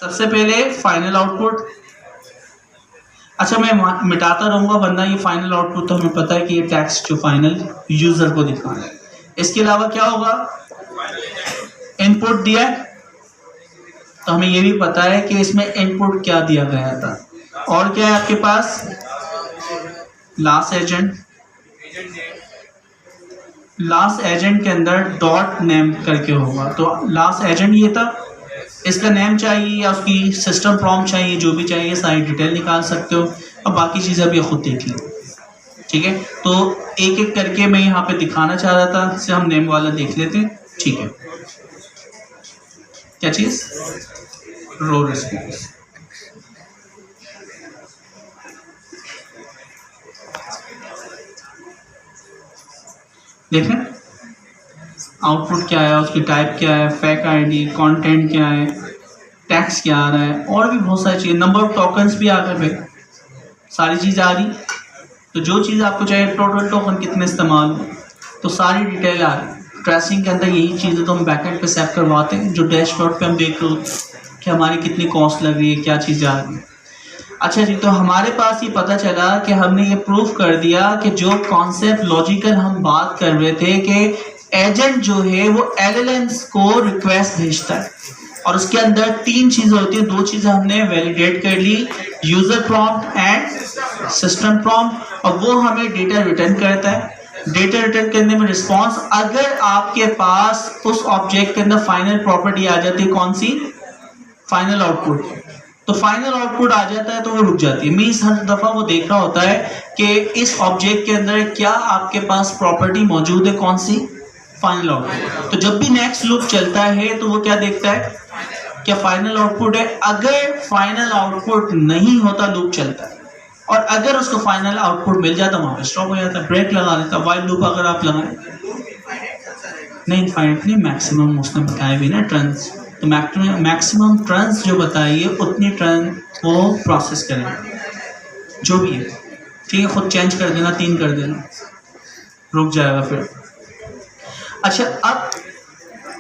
सबसे पहले final output. अच्छा मैं मिटाता रहूंगा वरना ये फाइनल आउटपुट तो हमें पता है कि ये टेक्स्ट जो फाइनल यूजर को दिखाना है। इसके अलावा क्या होगा, इनपुट दिया है तो हमें ये भी पता है कि इसमें इनपुट क्या दिया गया था। और क्या है आपके पास, लास्ट एजेंट। लास्ट एजेंट के अंदर डॉट नेम करके होगा, तो लास्ट एजेंट ये था, इसका नेम चाहिए या उसकी सिस्टम प्रॉम्प्ट चाहिए, जो भी चाहिए सारी डिटेल निकाल सकते हो। अब बाकी चीज़ें भी खुद देख ली, ठीक है। तो एक एक करके मैं यहाँ पे दिखाना चाह रहा था, इससे हम नेम वाला देख लेते हैं, ठीक है। क्या चीज़, रो रिस्पॉन्स। देखें आउटपुट क्या है, उसकी टाइप क्या है, फैक आईडी, कंटेंट क्या है, टैक्स क्या आ रहा है, और भी बहुत सारी चीज़ें। नंबर ऑफ टोकन्स भी आ गए भाई, सारी चीज़ आ रही। तो जो चीज़ आपको चाहिए, टोटल टोकन कितने इस्तेमाल हो, तो सारी डिटेल आ रही। ट्रेसिंग के अंदर यही चीज़ें तो हम बैकएंड पे सेव करवाते हैं, जो डैशबोर्ड पे हम देख रहे होते हैं कि हमारी कितनी कॉस्ट लग रही है, क्या चीज़ें आ रही है। अच्छा जी, तो हमारे पास ये पता चला कि हमने ये प्रूफ कर दिया कि जो कॉन्सेप्ट लॉजिकल हम बात कर रहे थे कि एजेंट जो है वो एलएलएम्स को रिक्वेस्ट भेजता है और उसके अंदर तीन चीज़ें होती हैं। दो चीज़ें हमने वैलिडेट कर ली, user prompt and system prompt, और वो हमें डेटा रिटर्न करता है। डेटा रिटर्न करने में रिस्पॉन्स, अगर आपके पास उस ऑब्जेक्ट के अंदर फाइनल प्रॉपर्टी आ जाती है, कौन सी, फाइनल आउटपुट, तो फाइनल आउटपुट आ जाता है तो वो रुक जाती है। मीन्स हर दफ़ा वो देख रहा होता है कि इस ऑब्जेक्ट के अंदर क्या आपके पास प्रॉपर्टी मौजूद है, कौन सी, फाइनल आउटपुट। तो जब भी नेक्स्ट लूप चलता है तो वो क्या देखता है, क्या फाइनल आउटपुट है। अगर फाइनल आउटपुट नहीं होता लूप चलता है, और अगर उसको फाइनल आउटपुट मिल जाता वहां पे स्टॉप हो जाता है, ब्रेक लगा देता। वाइल लूप अगर आप लगाएं, नहीं इनफाइनाइट नहीं, मैक्सिमम उसने बताया भी ना टर्न्स, तो मैक्सिमम टर्न्स जो बताइए उतनी टर्न वो प्रोसेस करेगा जो भी है, ठीक है। खुद चेंज कर देना, 3 कर देना, रुक जाएगा फिर। अच्छा, अब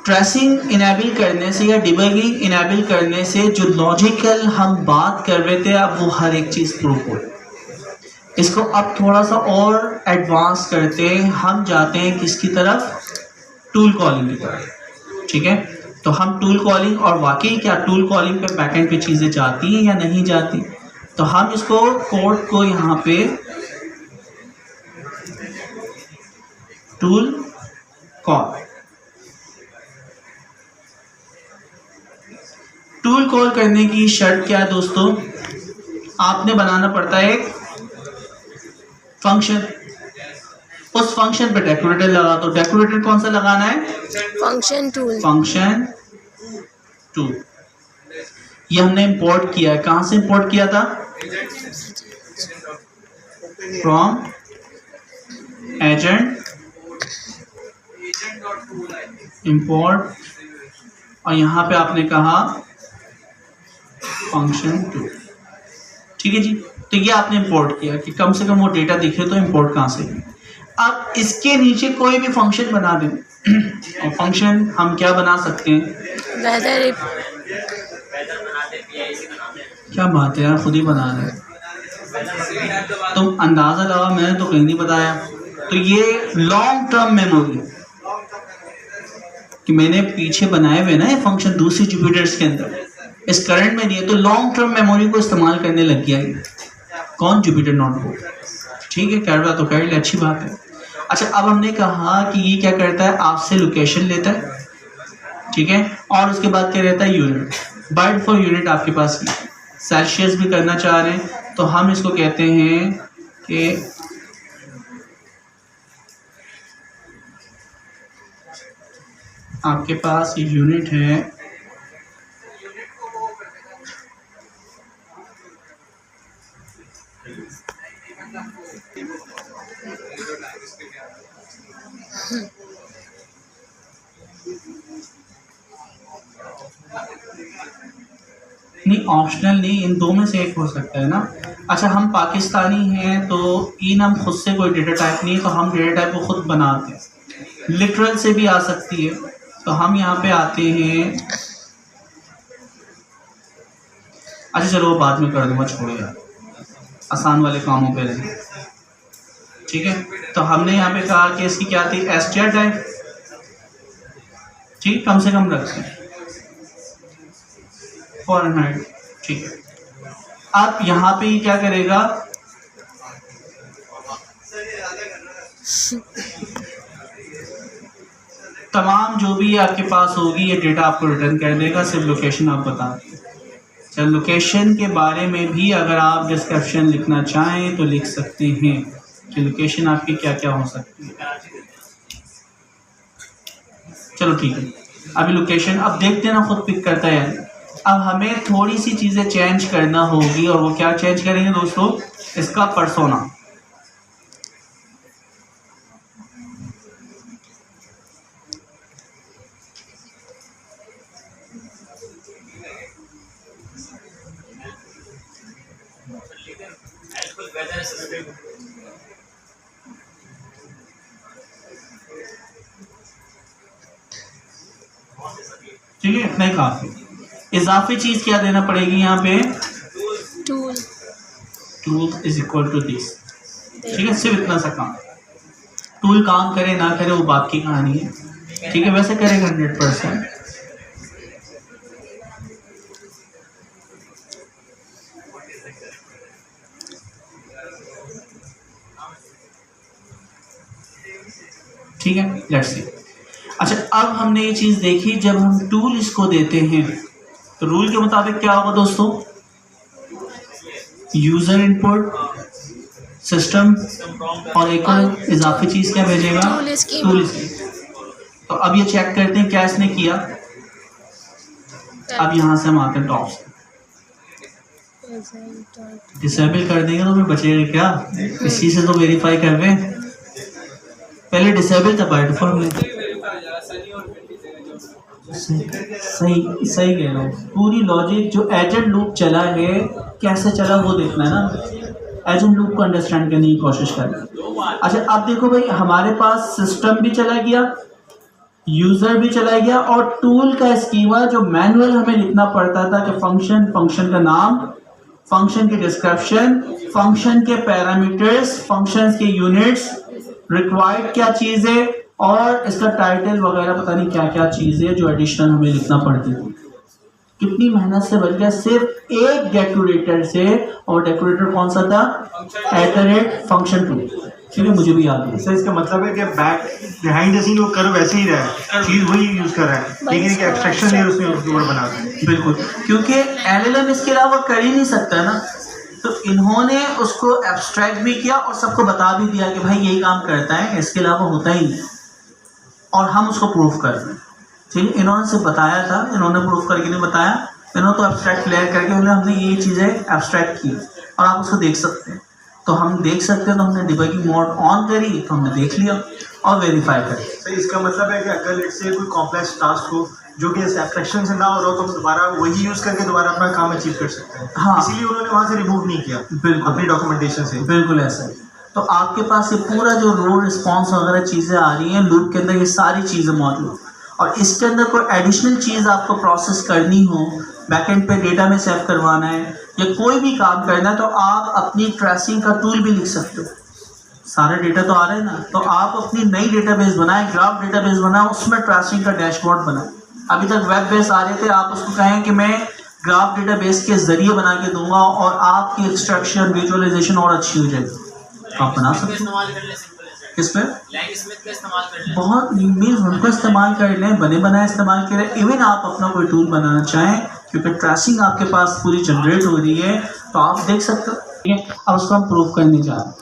ट्रेसिंग इनेबल करने से या डिबगिंग इनेबल करने से जो लॉजिकल हम बात कर रहे थे, अब वो हर एक चीज़ प्रूफ हो। इसको अब थोड़ा सा और एडवांस करते हैं, हम जाते हैं किसकी तरफ, टूल कॉलिंग की तरफ, ठीक है। तो हम टूल कॉलिंग, और वाकई क्या टूल कॉलिंग पे बैकएंड पे चीज़ें जाती हैं या नहीं जाती, तो हम इसको कोड को यहाँ पे टूल कॉल, टूल कॉल करने की शर्त क्या है दोस्तों, आपने बनाना पड़ता है एक फंक्शन। उस फंक्शन पे डेकोरेटर लगा, तो डेकोरेटर कौन सा लगाना है, फंक्शन टूल, फंक्शन टूल। ये हमने इंपोर्ट किया है, कहां से इंपोर्ट किया था, फ्रॉम एजेंट इंपोर्ट, और यहां पे आपने कहा फंक्शन टूल, ठीक है जी। तो ये आपने इंपोर्ट किया कि कम से कम वो डेटा दिखे, तो इंपोर्ट कहां से। अब इसके नीचे कोई भी फंक्शन बना दें, और फंक्शन हम क्या बना सकते हैं, वेदर, क्या बात है यार, खुद ही बना रहे हैं, तुम अंदाजा लगा, मैंने तो कहीं नहीं बताया। तो ये लॉन्ग टर्म मेमोरी कि मैंने पीछे बनाए हुए ना ये फंक्शन दूसरी जुपिटर्स के अंदर, इस करंट में नहीं है, तो लॉन्ग टर्म मेमोरी को इस्तेमाल करने लग गया ये कौन, जुपिटर नोटबुक, ठीक है। कर रहा तो कर ले, अच्छी बात है। अच्छा, अब हमने कहा कि ये क्या करता है, आपसे लोकेशन लेता है, ठीक है, और उसके बाद क्या रहता है, यूनिट, बाइट फॉर यूनिट आपके पास सेल्सियस भी करना चाह रहे हैं, तो हम इसको कहते हैं कि आपके पास ये यूनिट है, नहीं ऑप्शनल नहीं, इन दो में से एक हो सकता है ना। अच्छा, हम पाकिस्तानी हैं तो इन हम खुद से कोई डेटा टाइप नहीं है, तो हम डेटा टाइप को खुद बनाते हैं। लिटरल से भी आ सकती है, तो हम यहाँ पे आते हैं अच्छा चलो वो बाद में कर दूंगा, छोड़ो यार, आसान वाले कामों पे रहें। ठीक है, तो हमने यहाँ पे कहा कि इसकी क्या थी, एस्टियर टाइप। ठीक, कम से कम रखें फ़ारेनहाइट। ठीक है, अब यहाँ पे क्या करेगा, तमाम जो भी आपके पास होगी ये डेटा आपको रिटर्न कर देगा, सिर्फ लोकेशन आप बता दें। चल, लोकेशन के बारे में भी अगर आप डिस्क्रिप्शन लिखना चाहें तो लिख सकते हैं कि लोकेशन आपकी क्या क्या हो सकती है। चलो ठीक है, अभी लोकेशन अब देखते हैं ना, खुद पिक करता है। अब हमें थोड़ी सी चीज़ें चेंज करना होगी, और वो क्या चेंज करेंगे दोस्तों, इसका पर्सोना। ठीक है, इतना ही काफी। इजाफी चीज क्या देना पड़ेगी यहाँ पे, tool is equal to this. ठीक है, सिर्फ इतना सा काम। टूल काम करे ना करे वो बात की कहानी है। ठीक है, वैसे करेगा 100%। ठीक है, लेट्स सी। अच्छा, अब हमने ये चीज़ देखी, जब हम टूल इसको देते हैं तो रूल के मुताबिक क्या होगा दोस्तों, यूजर इनपुट, सिस्टम, और एक और इजाफी चीज़ क्या भेजेगा, टूल इसकी। तो अब ये चेक करते हैं क्या इसने किया। अब यहाँ से हम आते हैं टॉप से, डिसेबल कर देंगे तो फिर बचेगा क्या, इसी से तो वेरीफाई कर रहे हैं। पहले डिसेबल था बाय डिफॉल्ट। सही सही कह रहा हूँ, पूरी लॉजिक जो एजेंट लूप चला है कैसे चला वो देखना है ना, एजेंट लूप को अंडरस्टैंड करने की कोशिश करना। अच्छा, अब देखो भाई, हमारे पास सिस्टम भी चला गया, यूजर भी चला गया, और टूल का स्कीमा जो मैनुअल हमें लिखना पड़ता था कि फंक्शन, फंक्शन का नाम, फंक्शन की डिस्क्रिप्शन, फंक्शन के पैरामीटर्स, फंक्शन के यूनिट्स, रिक्वायर्ड क्या चीज़ है, और इसका टाइटल वगैरह पता नहीं क्या क्या चीज़ है जो एडिशनल हमें लिखना पड़ती थी। कितनी मेहनत से बच गया सिर्फ एक डेकोरेटर से, और डेकोरेटर कौन सा था, @function टूल। ठीक है, मुझे भी याद है। सर इसका मतलब है कि बैक बिहाइंड द सीन वो कर वैसे ही रहा है, चीज़ वही यूज़ कर रहा है, लेकिन एक एब्स्ट्रैक्शन है उसमें ऊपर बना है। बिल्कुल, क्योंकि एलएलएम इसके अलावा कर ही नहीं सकता ना, तो इन्होंने उसको एब्स्ट्रैक्ट भी किया और सबको बता भी दिया कि भाई यही काम करता है, इसके अलावा होता ही नहीं, और हम उसको प्रूफ कर रहे हैं। ठीक है, इन्होंने सिर्फ बताया था, इन्होंने प्रूफ करके नहीं बताया, इन्होंने तो एब्स्ट्रैक्ट क्लियर करके उन्होंने हमने ये चीज़ें एब्स्ट्रैक्ट की, और आप उसको देख सकते हैं। तो हम देख सकते हैं, तो हमने डिबगिंग मोड ऑन करी तो हमने देख लिया और वेरीफाई करी। सर इसका मतलब है कि अगर इससे कोई कॉम्प्लेक्स टास्क हो जो कि इस एब्स्ट्रैक्शन से ना हो रहा हो, तो हम दोबारा वही यूज़ करके दोबारा अपना काम अचीव कर सकते हैं। हाँ, इसीलिए उन्होंने वहाँ से रिमूव नहीं किया, बिल्कुल अपनी डॉक्यूमेंटेशन से। बिल्कुल ऐसा है। तो आपके पास ये पूरा जो रोल रिस्पॉन्स वगैरह चीज़ें आ रही हैं लूप के अंदर, ये सारी चीज़ें मौजूद, और इसके अंदर कोई एडिशनल चीज़ आपको प्रोसेस करनी हो, बैकएंड पे डेटा में सेव करवाना है या कोई भी काम करना है, तो आप अपनी ट्रेसिंग का टूल भी लिख सकते हो। सारे डेटा तो आ रहे हैं ना, तो आप अपनी नई डेटाबेस बनाएं, ग्राफ डेटाबेस बनाएं, उसमें ट्रेसिंग का डैशबोर्ड बनाएं। अभी तक वेब बेस आ रहे थे, आप उसको कहें कि मैं ग्राफ डेटाबेस के जरिए बना के दूंगा और आपकी एक्सट्रैक्शन विजुअलाइजेशन और अच्छी हो जाएगी, आप बना सकते हो। किस पे बहुत मीन्स उनको इस्तेमाल कर लें, बने बनाए इस्तेमाल करें। इवन आप अपना कोई टूल बनाना चाहें, क्योंकि ट्रेसिंग आपके पास पूरी जनरेट हो रही है, तो आप देख सकते हो। ठीक है, अब उसको हम प्रूव करने जा रहे हैं।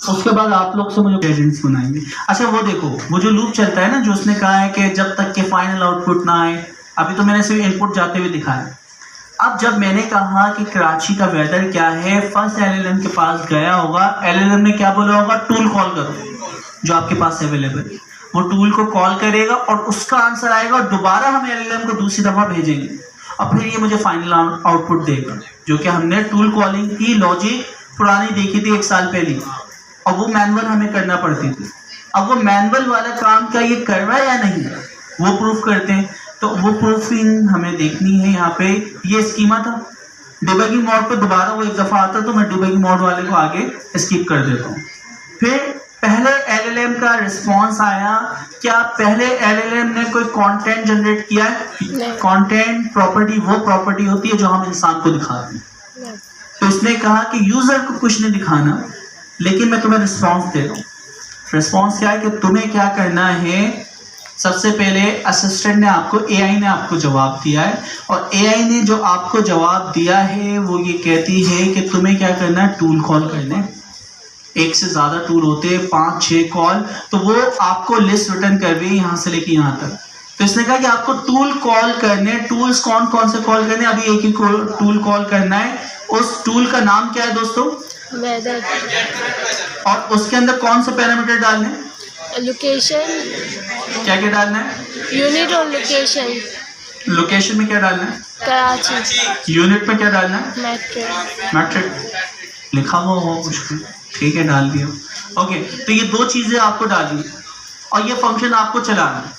उसके बाद आप लोग से मुझे एजेंट्स बनाएंगे। अच्छा, वो देखो, वो जो लूप चलता है ना, जो उसने कहा है कि जब तक के फाइनल आउटपुट ना आए, अभी तो मैंने सिर्फ इनपुट जाते हुए दिखाया। अब जब मैंने कहा कि कराची का वेदर क्या है, फर्स्ट एलएलएम के पास गया होगा, एलएलएम ने क्या बोला होगा, टूल कॉल करो जो आपके पास अवेलेबल है। वो टूल को कॉल करेगा और उसका आंसर आएगा, और दोबारा हम एलएलएम को दूसरी दफ़ा भेजेंगे, और फिर ये मुझे फाइनल आउटपुट देगा, जो कि हमने टूल कॉलिंग की लॉजिक पुरानी देखी थी 1 साल पहले, और वो मैनुअल हमें करना पड़ती थी। अब वो मैनुअल वाला काम क्या ये कर रहा है या नहीं, वो प्रूफ करते हैं। तो वो प्रूफिंग हमें देखनी है। यहाँ पे ये स्कीमा था, डिबगिंग मोड पे दोबारा वो एक दफ़ा आता तो मैं डिबगिंग मोड वाले को आगे स्किप कर देता हूँ। फिर पहले एलएलएम का रिस्पॉन्स आया, क्या पहले एलएलएम ने कोई कंटेंट जनरेट किया है? कंटेंट प्रॉपर्टी वो प्रॉपर्टी होती है जो हम इंसान को दिखाते हैं। तो इसने कहा कि यूजर को कुछ नहीं दिखाना, लेकिन मैं तुम्हें रिस्पॉन्स दे रहा हूँ। रिस्पॉन्स क्या है कि तुम्हें क्या करना है। सबसे पहले असिस्टेंट ने आपको, एआई ने आपको जवाब दिया है, और एआई ने जो आपको जवाब दिया है वो ये कहती है कि तुम्हें क्या करना है, टूल कॉल करना है। एक से ज़्यादा टूल होते हैं, 5-6 कॉल, तो वो आपको लिस्ट रिटर्न कर रही है यहाँ से लेके यहाँ तक। तो इसने कहा कि आपको टूल कॉल करने, टूल्स कौन कौन से कॉल करने, अभी एक ही टूल कॉल करना है। उस टूल का नाम क्या है दोस्तों? वेदर। और उसके अंदर कौन से पैरामीटर डालने? लोकेशन। क्या क्या डालना है? यूनिट और लोकेशन। लोकेशन में क्या डालना है? कराची। यूनिट में क्या डालना है? मैट्रिक। मैट्रिक लिखा हुआ हो मुश्किल, ठीक है डाल दिया। ओके, तो ये दो चीज़ें आपको डालनी और ये फंक्शन आपको चलाना है।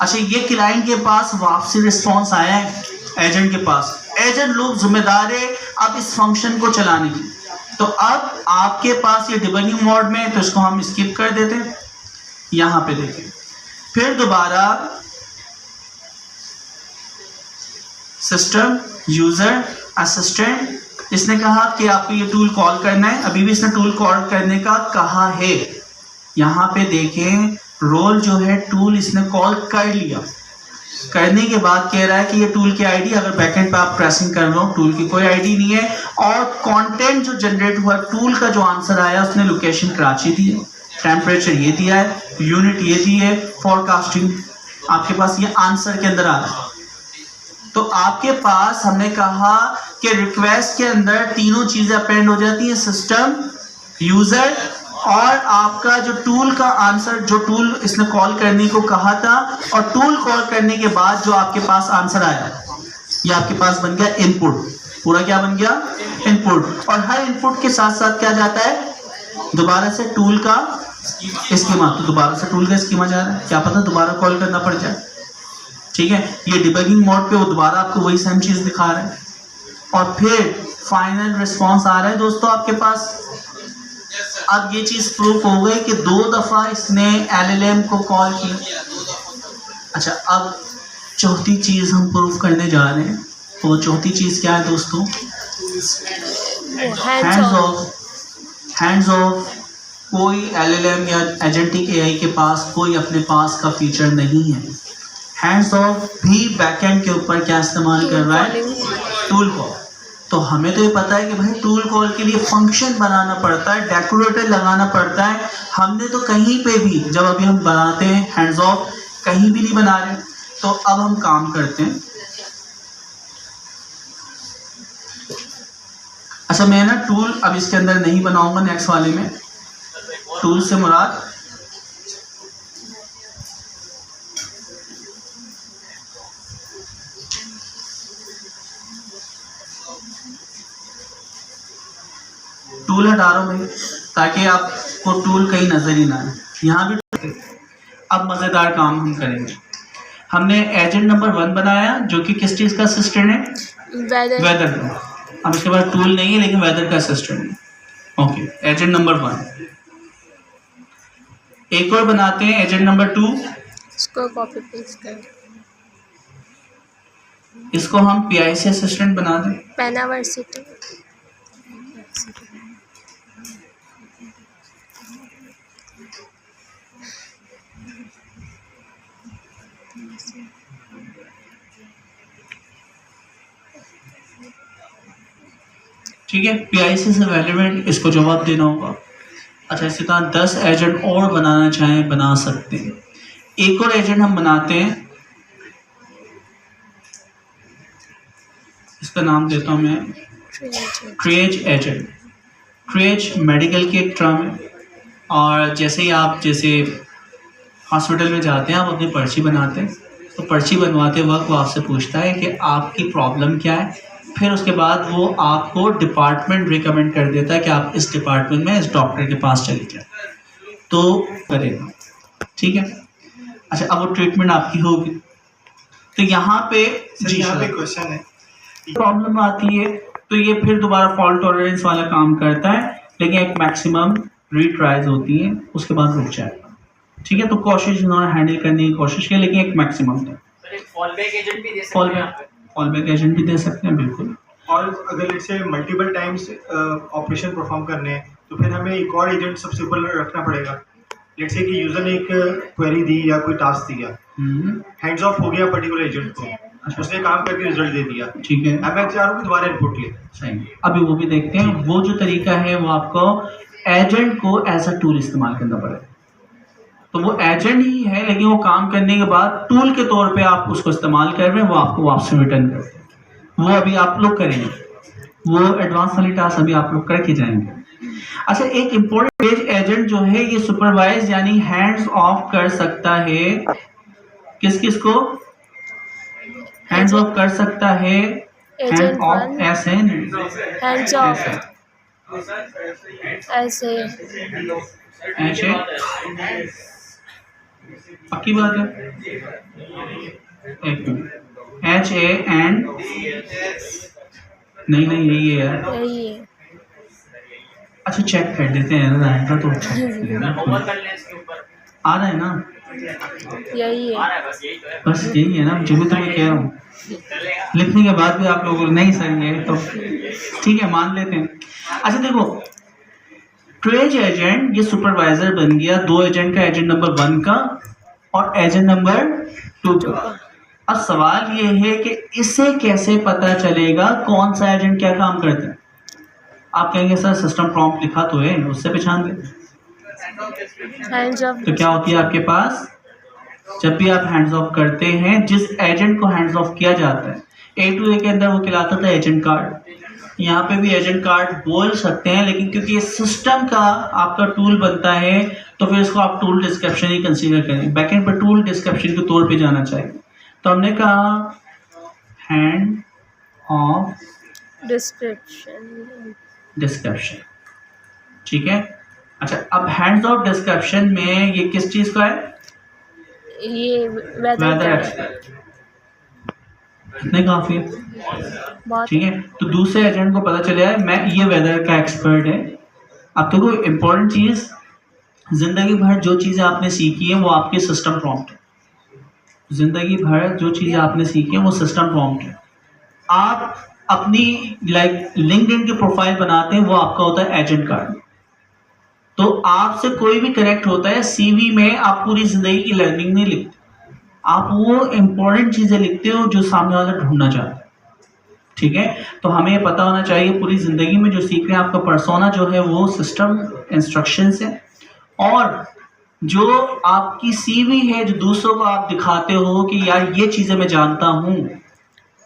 अच्छा, ये क्लाइंट के पास वापसी रिस्पॉन्स आया है एजेंट के पास। एजेंट लोग जिम्मेदार है अब इस फंक्शन को चलाने की। तो अब आपके पास ये डिबगिंग मोड में, तो इसको हम स्किप कर देते हैं। यहाँ पे देखें, फिर दोबारा सिस्टम यूजर असिस्टेंट, इसने कहा कि आपको ये टूल कॉल करना है। अभी भी इसने टूल कॉल करने का कहा है। यहाँ पे देखें, रोल जो है टूल इसने कॉल कर लिया। करने के बाद कह रहा है कि ये टूल की आईडी, अगर बैकएंड पे आप प्रेसिंग कर लो, टूल की कोई आईडी नहीं है। और कंटेंट जो जनरेट हुआ, टूल का जो आंसर आया, उसने लोकेशन कराची दी है, टेम्परेचर ये दिया है, यूनिट ये दी है, फोरकास्टिंग आपके पास ये आंसर के अंदर आ रहा है। तो आपके पास हमने कहा कि रिक्वेस्ट के अंदर तीनों चीज़ें अपेंड हो जाती हैं, सिस्टम, यूज़र और आपका जो टूल का आंसर, जो टूल इसने कॉल करने को कहा था, और टूल कॉल करने के बाद जो आपके पास आंसर आया, ये आपके पास बन गया इनपुट। पूरा क्या बन गया? इनपुट। और हर इनपुट के साथ साथ क्या जाता है? दोबारा से टूल का स्कीमा। तो दोबारा से टूल का स्कीमा जा रहा है, क्या पता दोबारा कॉल करना पड़ जाए। ठीक है, ये डिबगिंग मोड पे वो दोबारा आपको वही सेम चीज़ दिखा रहा है। और फिर फाइनल रिस्पॉन्स आ रहा है दोस्तों आपके पास। अब ये चीज़ प्रूफ हो गई कि 2 दफ़ा इसने एलएलएम को कॉल किया। अच्छा, अब चौथी चीज़ हम प्रूफ करने जा रहे हैं। तो चौथी चीज़ क्या है दोस्तों? Hands of. कोई एलएलएम या एजेंटिक एआई के पास कोई अपने पास का फीचर नहीं है। हैंड्स ऑफ भी बैकएंड के ऊपर क्या इस्तेमाल कर रहा है? Tool call. तो हमें तो ये पता है कि भाई टूल कॉल के लिए फंक्शन बनाना पड़ता है, डेकोरेटर लगाना पड़ता है। हमने तो कहीं पे भी, जब अभी हम बनाते हैं हैंड्स ऑफ, कहीं भी नहीं बना रहे। तो अब हम काम करते हैं। अच्छा, मैं ना टूल अब इसके अंदर नहीं बनाऊंगा, नेक्स्ट वाले में। टूल से मुराद टूल हटा रहा हूँ भाई, ताकि आपको टूल कहीं नजर ही ना आए। यहाँ भी अब मज़ेदार काम हम करेंगे। हमने एजेंट नंबर 1 बनाया जो कि किस चीज़ का असिस्टेंट है? वेदर का। अब इसके बाद टूल नहीं है लेकिन वेदर का असिस्टेंट है। Okay, agent number 1। एक और बनाते हैं एजेंट नंबर 2। इसको कॉपी पेस्ट कर, इसको हम PIC असिस्टेंट बना दें। पेनावर्सिटी। ठीक है, PIC से रेलेवेंट इसको जवाब देना होगा। अच्छा, इसी तरह 10 एजेंट और बनाना चाहें बना सकते हैं। एक और एजेंट हम बनाते हैं, इसका नाम देता हूँ मैं ट्रिएज एजेंट। ट्रिएज मेडिकल की एक टर्म है। और जैसे ही आप हॉस्पिटल में जाते हैं, आप अपनी पर्ची बनाते हैं, तो पर्ची बनवाते वक्त वो आपसे पूछता है कि आपकी प्रॉब्लम क्या है। फिर उसके बाद वो आपको डिपार्टमेंट रिकमेंड कर देता है कि आप इस डिपार्टमेंट में इस डॉक्टर के पास चले जाए, तो करेगा। ठीक है। अच्छा, अब वो ट्रीटमेंट आपकी होगी। तो यहाँ पे सर यहाँ पे क्वेश्चन है प्रॉब्लम आती है तो ये फिर दोबारा फॉल्ट टॉलरेंस वाला काम करता है, लेकिन एक मैक्सिमम रीट्राइज होती है, उसके बाद रुक जाएगा। ठीक है, तो कोशिश इन्होंने हैंडल करने की कोशिश की, लेकिन एक मैक्सिमम था। फॉलबैक एजेंट भी दे सकते हैं, फॉलबैक एजेंट भी दे सकते हैं, बिल्कुल। और अगर let's say multiple times operation perform करने हैं तो फिर हमें एक और एजेंट सबसे ऊपर रखना पड़ेगा। लेट्स से कि यूजर ने एक क्वेरी दी या कोई टास्क दिया, हैंड्स ऑफ हो गया पर्टिकुलर एजेंट को, उसने काम करके रिजल्ट दे दिया, ठीक है, अब मैं चाह रहा हूँ कि दोबारा इनपुट ले। सही, अभी वो भी देखते हैं। वो जो तरीका है वो आपको एजेंट को एज अ टूल इस्तेमाल करना पड़ेगा। तो वो एजेंट ही है, लेकिन वो काम करने के बाद टूल के तौर पे आप उसको इस्तेमाल कर रहे हैं, वो आपको वापस रिटर्न करते हैं। वो अभी आप लोग करेंगे, वो एडवांस वाली टास्क अभी आप लोग करके जाएंगे। अच्छा, एक इम्पोर्टेंट पेज एजेंट जो है ये सुपरवाइज यानी हैंड्स ऑफ कर सकता है, किस किस को हैंड्स ऑफ कर सकता है? हैंड ऑफ ऐसे हैंड्स ऑफ ऐसे ऐसे, पक्की बात है। एक मिनट, एच ए एंड नहीं यही है यार। यही है। अच्छा, चेक कर देते हैं ना, आएगा तो अच्छा ओवर कर लें इसके ऊपर, आ रहा है ना, यही आ है। रहा है, बस यही तो है, बस यही है ना, जो भी तो मैं कह रहा हूँ। चलेगा। लिखने के बाद भी आप लोग नहीं सर ये तो ठीक है, मान लेते हैं। अच्छा देखो, ट्रेज एजेंट ये सुपरवाइजर बन गया, दो एजेंट का, एजेंट नंबर 1 का और एजेंट नंबर 2 का। अब सवाल ये है कि इसे कैसे पता चलेगा कौन सा एजेंट क्या काम करता है? आप कहेंगे सर सिस्टम प्रॉम्प्ट लिखा तो है, उससे पहचान ले। हैंड्स ऑफ तो क्या होती है आपके पास, जब भी आप हैंड्स ऑफ करते हैं, जिस एजेंट को हैंड्स ऑफ किया जाता है, A2A के अंदर वो कहलाता था एजेंट कार्ड। यहाँ पे भी एजेंट कार्ड बोल सकते हैं, लेकिन क्योंकि ये सिस्टम का आपका टूल बनता है तो फिर इसको आप टूल डिस्क्रिप्शन ही कंसीडर करें, बैकएंड पर टूल डिस्क्रिप्शन के तौर पे जाना चाहिए। तो हमने कहा हैंड ऑफ डिस्क्रिप्शन, ठीक है। अच्छा, अब हैंड्स ऑफ डिस्क्रिप्शन में ये किस चीज़ का है? ये वेदर एक्सपर्ट, इतने काफी है, बहुत ठीक है। तो दूसरे एजेंट को पता चला है मैं ये वेदर का एक्सपर्ट है। अब तो कोई इम्पोर्टेंट चीज़, जिंदगी भर जो चीज़ें आपने सीखी है वो आपके सिस्टम प्रॉम्प्ट है। जिंदगी भर जो चीज़ें आपने सीखी है वो सिस्टम प्रॉम्प्ट है। आप अपनी लिंक्डइन की प्रोफाइल बनाते हैं, वो आपका होता है एजेंट कार्ड। तो आपसे कोई भी कनेक्ट होता है, सीवी में आप पूरी जिंदगी की लर्निंग नहीं लिखते, आप वो इम्पोर्टेंट चीज़ें लिखते हो जो सामने वाला ढूंढना चाहता है, ठीक है। तो हमें ये पता होना चाहिए पूरी ज़िंदगी में जो सीख रहे हैं, आपका पर्सोना जो है वो सिस्टम इंस्ट्रक्शंस है, और जो आपकी सीवी है जो दूसरों को आप दिखाते हो कि यार ये चीज़ें मैं जानता हूँ,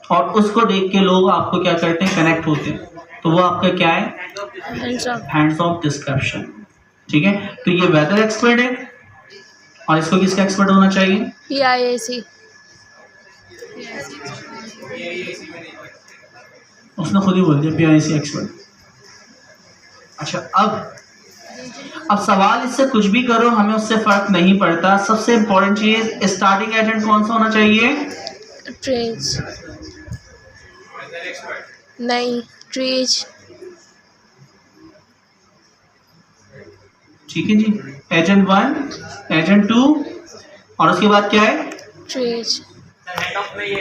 और उसको देख के लोग आपको क्या करते हैं, कनेक्ट होते हैं, तो वो आपका क्या है, हैंड्स ऑफ डिस्क्रिप्शन, ठीक है। तो ये वेदर एक्सपर्ट है, और इसको किसका एक्सपर्ट होना चाहिए? PIAC। उसने खुद ही बोल दिया PIAC एक्सपर्ट। अच्छा, अब सवाल इससे कुछ भी करो, हमें उससे फर्क नहीं पड़ता। सबसे इम्पोर्टेंट चीज, स्टार्टिंग एजेंट कौन सा होना चाहिए? ट्रेज नहीं, ट्रेज, ठीक है जी। एजेंट 1, एजेंट 2, और उसके बाद क्या है? ट्रेज। हेड ऑफ में ये